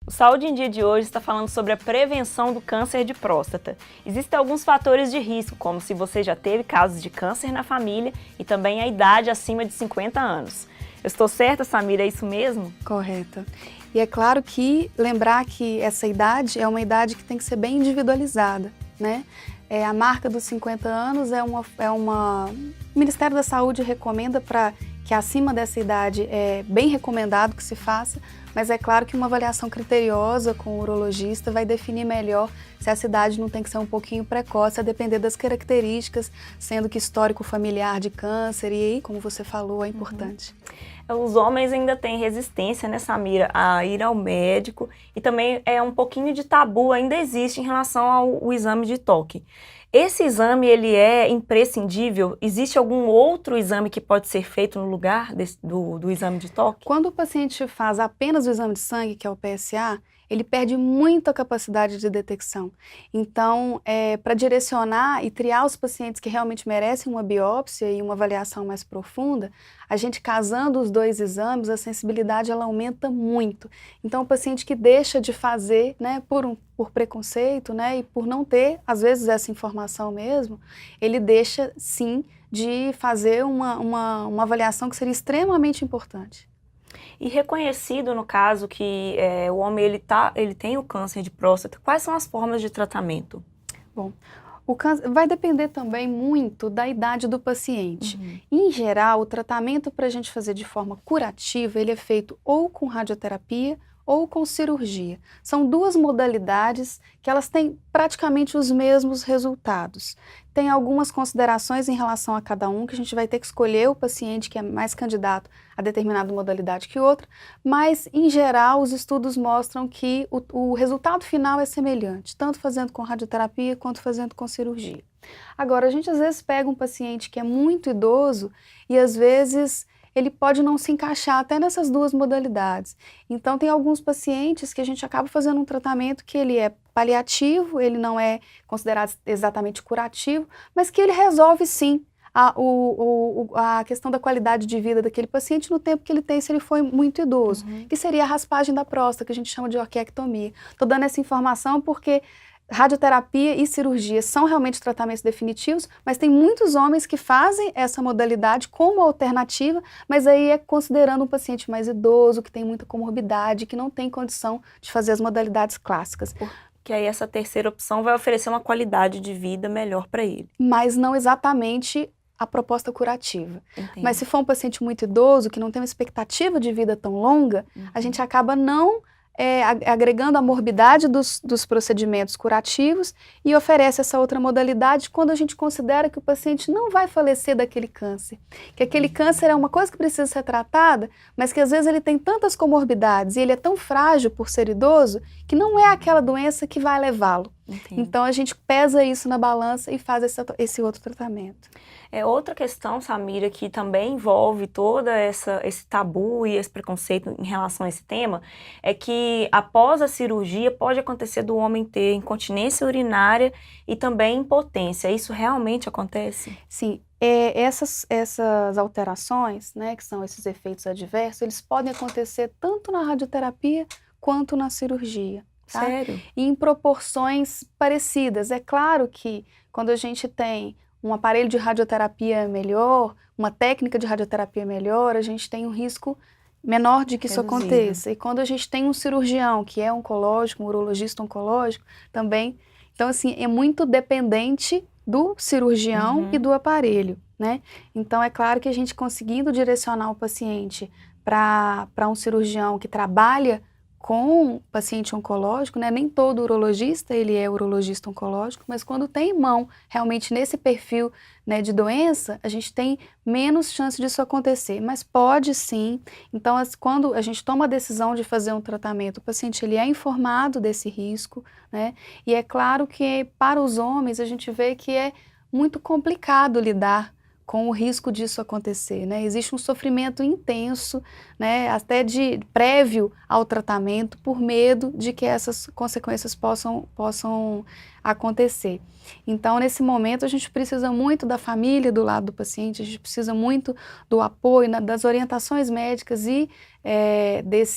O Saúde em Dia de hoje está falando sobre a prevenção do câncer de próstata. Existem alguns fatores de risco, como se você já teve casos de câncer na família e também a idade acima de 50 anos. Eu estou certa, Samira, é isso mesmo? Correto. E é claro que lembrar que essa idade é uma idade que tem que ser bem individualizada, né? A marca dos 50 anos o Ministério da Saúde recomenda para que acima dessa idade é bem recomendado que se faça, mas é claro que uma avaliação criteriosa com o urologista vai definir melhor se essa idade não tem que ser um pouquinho precoce, a depender das características, sendo que histórico familiar de câncer, e aí, como você falou, é importante. Os homens ainda têm resistência, né, Samira, a ir ao médico, e também é um pouquinho de tabu ainda existe em relação ao exame de toque. Esse exame, ele é imprescindível? Existe algum outro exame que pode ser feito no lugar do exame de toque? Quando o paciente faz apenas o exame de sangue, que é o PSA, ele perde muita capacidade de detecção. Então, para direcionar e triar os pacientes que realmente merecem uma biópsia e uma avaliação mais profunda, a gente casando os dois exames, a sensibilidade ela aumenta muito. Então, o paciente que deixa de fazer, né, por preconceito, né, e por não ter, às vezes, essa informação mesmo, ele deixa, sim, de fazer uma avaliação que seria extremamente importante. E reconhecido no caso que o homem ele tem o câncer de próstata, quais são as formas de tratamento? Bom, o câncer vai depender também muito da idade do paciente. Em geral, o tratamento para a gente fazer de forma curativa, ele é feito ou com radioterapia ou com cirurgia. São duas modalidades que elas têm praticamente os mesmos resultados. Tem algumas considerações em relação a cada um, que a gente vai ter que escolher o paciente que é mais candidato a determinada modalidade que outra, mas, em geral, os estudos mostram que o resultado final é semelhante, tanto fazendo com radioterapia quanto fazendo com cirurgia. Agora, a gente às vezes pega um paciente que é muito idoso e às vezes ele pode não se encaixar até nessas duas modalidades. Então, tem alguns pacientes que a gente acaba fazendo um tratamento que ele é paliativo, ele não é considerado exatamente curativo, mas que ele resolve sim a questão da qualidade de vida daquele paciente no tempo que ele tem se ele for muito idoso, que seria a raspagem da próstata, que a gente chama de orquiectomia. Estou dando essa informação porque radioterapia e cirurgia são realmente tratamentos definitivos, mas tem muitos homens que fazem essa modalidade como alternativa, mas aí é considerando um paciente mais idoso, que tem muita comorbidade, que não tem condição de fazer as modalidades clássicas. Que aí essa terceira opção vai oferecer uma qualidade de vida melhor para ele. Mas não exatamente a proposta curativa. Entendi. Mas se for um paciente muito idoso, que não tem uma expectativa de vida tão longa, a gente acaba não agregando a morbidade dos procedimentos curativos e oferece essa outra modalidade quando a gente considera que o paciente não vai falecer daquele câncer. Que aquele câncer é uma coisa que precisa ser tratada, mas que às vezes ele tem tantas comorbidades e ele é tão frágil por ser idoso que não é aquela doença que vai levá-lo. Entendi. Então a gente pesa isso na balança e faz esse outro tratamento. Outra questão, Samira, que também envolve todo esse tabu e esse preconceito em relação a esse tema, é que após a cirurgia pode acontecer do homem ter incontinência urinária e também impotência. Isso realmente acontece? Sim. Essas alterações, né, que são esses efeitos adversos, eles podem acontecer tanto na radioterapia quanto na cirurgia. Tá? Sério? E em proporções parecidas. É claro que quando a gente tem um aparelho de radioterapia melhor, uma técnica de radioterapia melhor, a gente tem um risco menor de que isso aconteça. E quando a gente tem um cirurgião que é oncológico, um urologista oncológico, também. Então, assim, é muito dependente do cirurgião e do aparelho, né? Então, é claro que a gente conseguindo direcionar o paciente para um cirurgião que trabalha com paciente oncológico, né? Nem todo urologista ele é urologista oncológico, mas quando tem em mão realmente nesse perfil, né, de doença, a gente tem menos chance disso acontecer, mas pode sim. Então, quando a gente toma a decisão de fazer um tratamento, o paciente ele é informado desse risco, né? E é claro que para os homens a gente vê que é muito complicado lidar com o risco disso acontecer, né? Existe um sofrimento intenso, né, até de prévio ao tratamento, por medo de que essas consequências possam acontecer. Então, nesse momento, a gente precisa muito da família do lado do paciente, a gente precisa muito do apoio, das orientações médicas e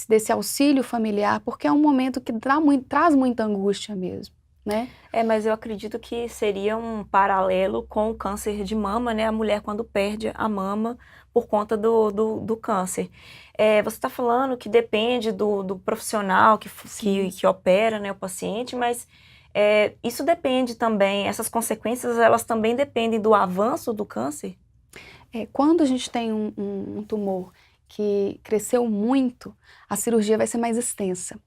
desse auxílio familiar, porque é um momento que traz muita angústia mesmo, né? Mas eu acredito que seria um paralelo com o câncer de mama, né? A mulher quando perde a mama por conta do câncer. Você está falando que depende do profissional que opera, né, o paciente, mas isso depende também, essas consequências, elas também dependem do avanço do câncer? Quando a gente tem um tumor que cresceu muito, a cirurgia vai ser mais extensa.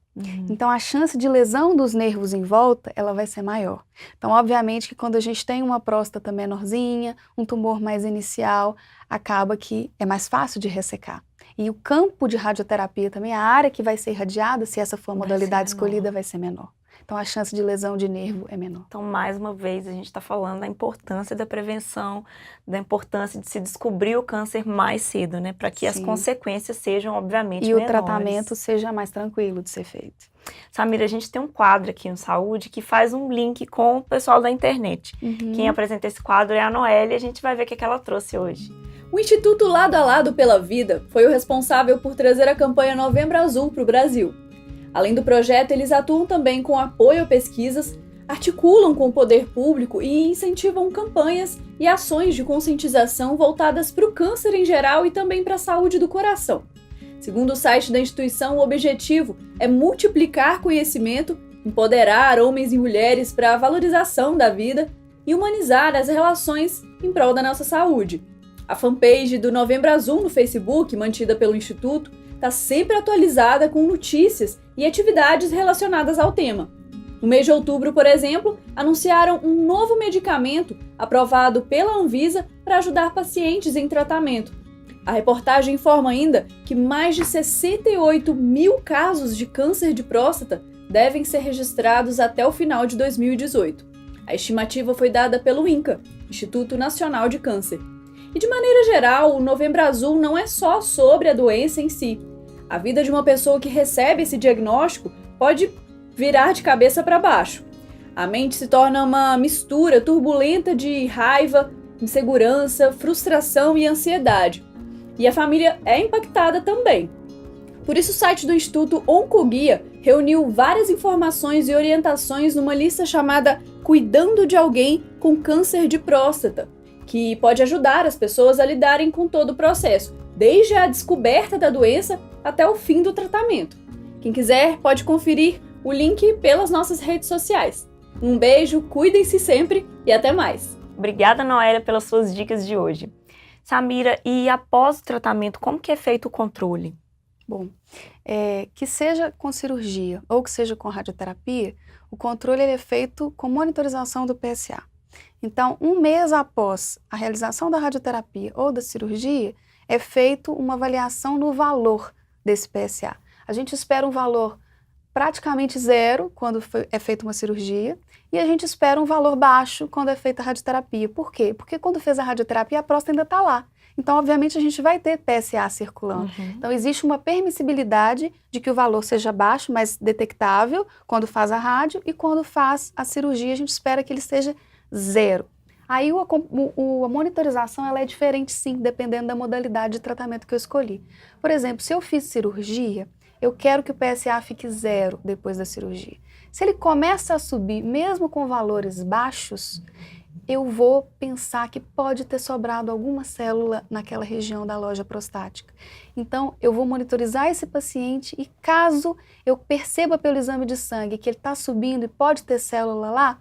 Então, a chance de lesão dos nervos em volta, ela vai ser maior. Então, obviamente que quando a gente tem uma próstata menorzinha, um tumor mais inicial, acaba que é mais fácil de ressecar. E o campo de radioterapia também, a área que vai ser irradiada, se essa for a modalidade escolhida, vai ser menor. Então, a chance de lesão de nervo é menor. Então, mais uma vez, a gente está falando da importância da prevenção, da importância de se descobrir o câncer mais cedo, né? Para que as consequências sejam, obviamente, menores. E o tratamento seja mais tranquilo de ser feito. Samira, a gente tem um quadro aqui no Saúde que faz um link com o pessoal da internet. Quem apresenta esse quadro é a Noelle e a gente vai ver o que ela trouxe hoje. O Instituto Lado a Lado pela Vida foi o responsável por trazer a campanha Novembro Azul para o Brasil. Além do projeto, eles atuam também com apoio a pesquisas, articulam com o poder público e incentivam campanhas e ações de conscientização voltadas para o câncer em geral e também para a saúde do coração. Segundo o site da instituição, o objetivo é multiplicar conhecimento, empoderar homens e mulheres para a valorização da vida e humanizar as relações em prol da nossa saúde. A fanpage do Novembro Azul no Facebook, mantida pelo Instituto, está sempre atualizada com notícias e atividades relacionadas ao tema. No mês de outubro, por exemplo, anunciaram um novo medicamento aprovado pela Anvisa para ajudar pacientes em tratamento. A reportagem informa ainda que mais de 68 mil casos de câncer de próstata devem ser registrados até o final de 2018. A estimativa foi dada pelo INCA, Instituto Nacional de Câncer. E de maneira geral, o Novembro Azul não é só sobre a doença em si. A vida de uma pessoa que recebe esse diagnóstico pode virar de cabeça para baixo. A mente se torna uma mistura turbulenta de raiva, insegurança, frustração e ansiedade. E a família é impactada também. Por isso, o site do Instituto Oncoguia reuniu várias informações e orientações numa lista chamada Cuidando de Alguém com Câncer de Próstata, que pode ajudar as pessoas a lidarem com todo o processo, desde a descoberta da doença até o fim do tratamento. Quem quiser pode conferir o link pelas nossas redes sociais. Um beijo, cuidem-se sempre e até mais. Obrigada, Noélia, pelas suas dicas de hoje. Samira, e após o tratamento, como que é feito o controle? Bom, que seja com cirurgia ou que seja com radioterapia, o controle é feito com monitorização do PSA. Então, um mês após a realização da radioterapia ou da cirurgia, é feito uma avaliação no valor desse PSA. A gente espera um valor praticamente zero quando é feita uma cirurgia e a gente espera um valor baixo quando é feita a radioterapia. Por quê? Porque quando fez a radioterapia a próstata ainda está lá. Então, obviamente, a gente vai ter PSA circulando. Então, existe uma permissibilidade de que o valor seja baixo, mas detectável quando faz a rádio e quando faz a cirurgia a gente espera que ele seja zero. Aí a monitorização ela é diferente sim, dependendo da modalidade de tratamento que eu escolhi. Por exemplo, se eu fiz cirurgia, eu quero que o PSA fique zero depois da cirurgia. Se ele começa a subir, mesmo com valores baixos, eu vou pensar que pode ter sobrado alguma célula naquela região da loja prostática. Então, eu vou monitorizar esse paciente e caso eu perceba pelo exame de sangue que ele está subindo e pode ter célula lá,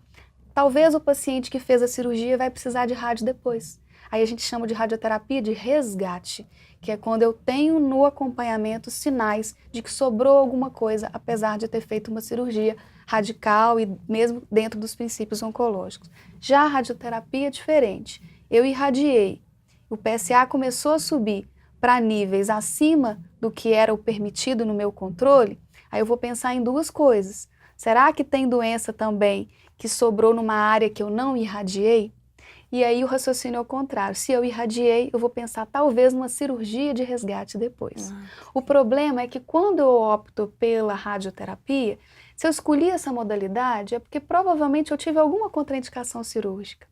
talvez o paciente que fez a cirurgia vai precisar de rádio depois. Aí a gente chama de radioterapia de resgate, que é quando eu tenho no acompanhamento sinais de que sobrou alguma coisa, apesar de ter feito uma cirurgia radical e mesmo dentro dos princípios oncológicos. Já a radioterapia é diferente. Eu irradiei, o PSA começou a subir para níveis acima do que era o permitido no meu controle, aí eu vou pensar em duas coisas. Será que tem doença também que sobrou numa área que eu não irradiei? E aí o raciocínio é o contrário. Se eu irradiei, eu vou pensar talvez numa cirurgia de resgate depois. O problema é que quando eu opto pela radioterapia, se eu escolhi essa modalidade, é porque provavelmente eu tive alguma contraindicação cirúrgica.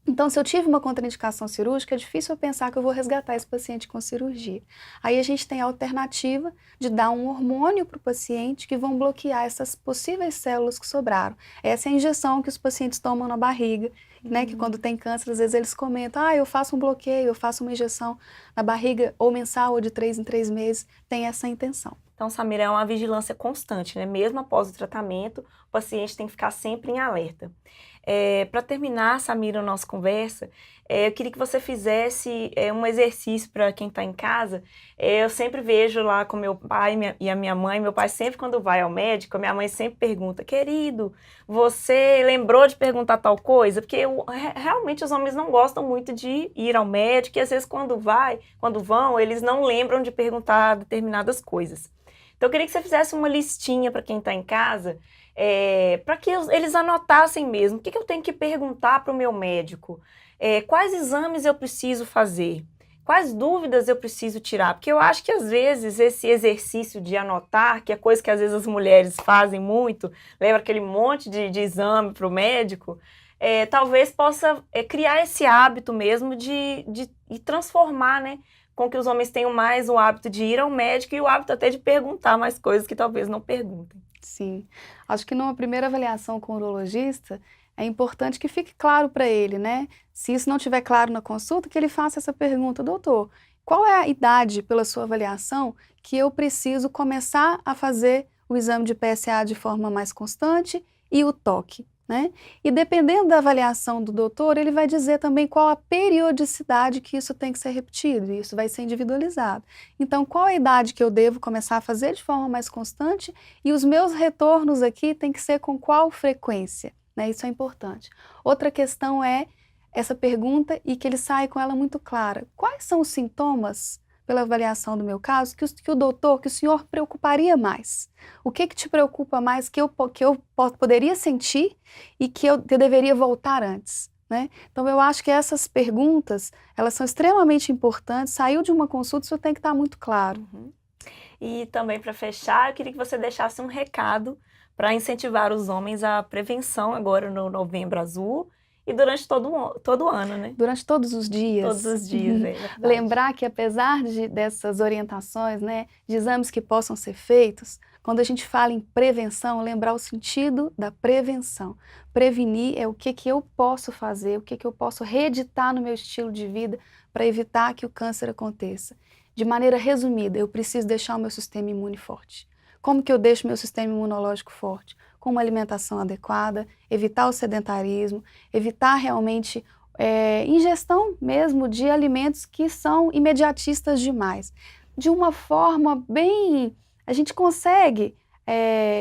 Então, se eu tive uma contraindicação cirúrgica, é difícil eu pensar que eu vou resgatar esse paciente com cirurgia. Aí a gente tem a alternativa de dar um hormônio para o paciente que vão bloquear essas possíveis células que sobraram. Essa é a injeção que os pacientes tomam na barriga, né? Que quando tem câncer, às vezes eles comentam, eu faço um bloqueio, eu faço uma injeção na barriga, ou mensal, ou de 3 em 3 meses, tem essa intenção. Então, Samira, é uma vigilância constante, né? Mesmo após o tratamento, o paciente tem que ficar sempre em alerta. Para terminar, Samira, a nossa conversa, eu queria que você fizesse um exercício para quem está em casa. Eu sempre vejo lá com meu pai e a minha mãe, meu pai sempre quando vai ao médico, a minha mãe sempre pergunta, querido, você lembrou de perguntar tal coisa? Porque realmente os homens não gostam muito de ir ao médico e às vezes quando vão, eles não lembram de perguntar determinadas coisas. Então eu queria que você fizesse uma listinha para quem está em casa, para que eles anotassem mesmo, o que eu tenho que perguntar para o meu médico, quais exames eu preciso fazer, quais dúvidas eu preciso tirar, porque eu acho que às vezes esse exercício de anotar, que é coisa que às vezes as mulheres fazem muito, leva aquele monte de exame para o médico, talvez possa criar esse hábito mesmo de transformar, né, com que os homens tenham mais o hábito de ir ao médico e o hábito até de perguntar mais coisas que talvez não perguntem. Sim, acho que numa primeira avaliação com o urologista, é importante que fique claro para ele, né? Se isso não estiver claro na consulta, que ele faça essa pergunta, doutor, qual é a idade pela sua avaliação que eu preciso começar a fazer o exame de PSA de forma mais constante e o toque? Né? E dependendo da avaliação do doutor, ele vai dizer também qual a periodicidade que isso tem que ser repetido, e isso vai ser individualizado. Então, qual a idade que eu devo começar a fazer de forma mais constante e os meus retornos aqui tem que ser com qual frequência, né? Isso é importante. Outra questão é essa pergunta e que ele sai com ela muito clara. Quais são os sintomas, pela avaliação do meu caso, que o doutor, que o senhor preocuparia mais? O que te preocupa mais que eu poderia sentir e que eu deveria voltar antes? Né? Então, eu acho que essas perguntas, elas são extremamente importantes. Saiu de uma consulta, isso tem que estar muito claro. E também, para fechar, eu queria que você deixasse um recado para incentivar os homens à prevenção agora no Novembro Azul, e durante todo o ano, né? Durante todos os dias. Todos os dias, é verdade. Lembrar que apesar dessas orientações, né, de exames que possam ser feitos, quando a gente fala em prevenção, lembrar o sentido da prevenção. Prevenir é o que eu posso fazer, o que eu posso reeditar no meu estilo de vida para evitar que o câncer aconteça. De maneira resumida, eu preciso deixar o meu sistema imune forte. Como que eu deixo meu sistema imunológico forte? Com uma alimentação adequada, evitar o sedentarismo, evitar realmente ingestão mesmo de alimentos que são imediatistas demais. De uma forma bem... A gente consegue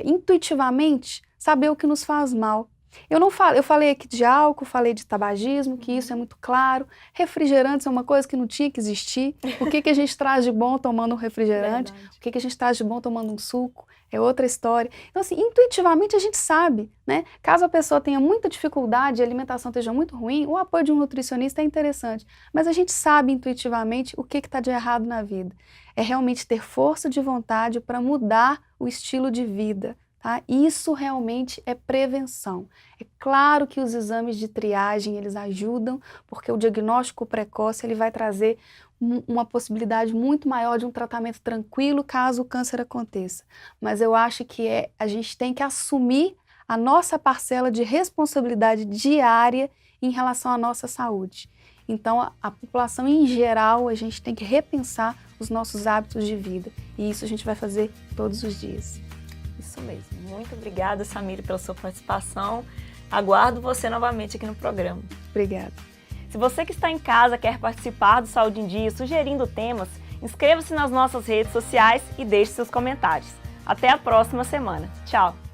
intuitivamente saber o que nos faz mal. Eu falei aqui de álcool, falei de tabagismo, que isso é muito claro. Refrigerantes é uma coisa que não tinha que existir. O que a gente traz de bom tomando um refrigerante? Verdade. O que a gente traz de bom tomando um suco? É outra história. Então, assim, intuitivamente a gente sabe, né? Caso a pessoa tenha muita dificuldade e a alimentação esteja muito ruim, o apoio de um nutricionista é interessante. Mas a gente sabe intuitivamente o que está de errado na vida. É realmente ter força de vontade para mudar o estilo de vida. Tá? Isso realmente é prevenção. É claro que os exames de triagem, eles ajudam, porque o diagnóstico precoce ele vai trazer uma possibilidade muito maior de um tratamento tranquilo caso o câncer aconteça. Mas eu acho que a gente tem que assumir a nossa parcela de responsabilidade diária em relação à nossa saúde. Então, a população em geral, a gente tem que repensar os nossos hábitos de vida. E isso a gente vai fazer todos os dias. Isso mesmo. Muito obrigada, Samira, pela sua participação. Aguardo você novamente aqui no programa. Obrigada. Se você que está em casa quer participar do Saúde em Dia sugerindo temas, inscreva-se nas nossas redes sociais e deixe seus comentários. Até a próxima semana. Tchau!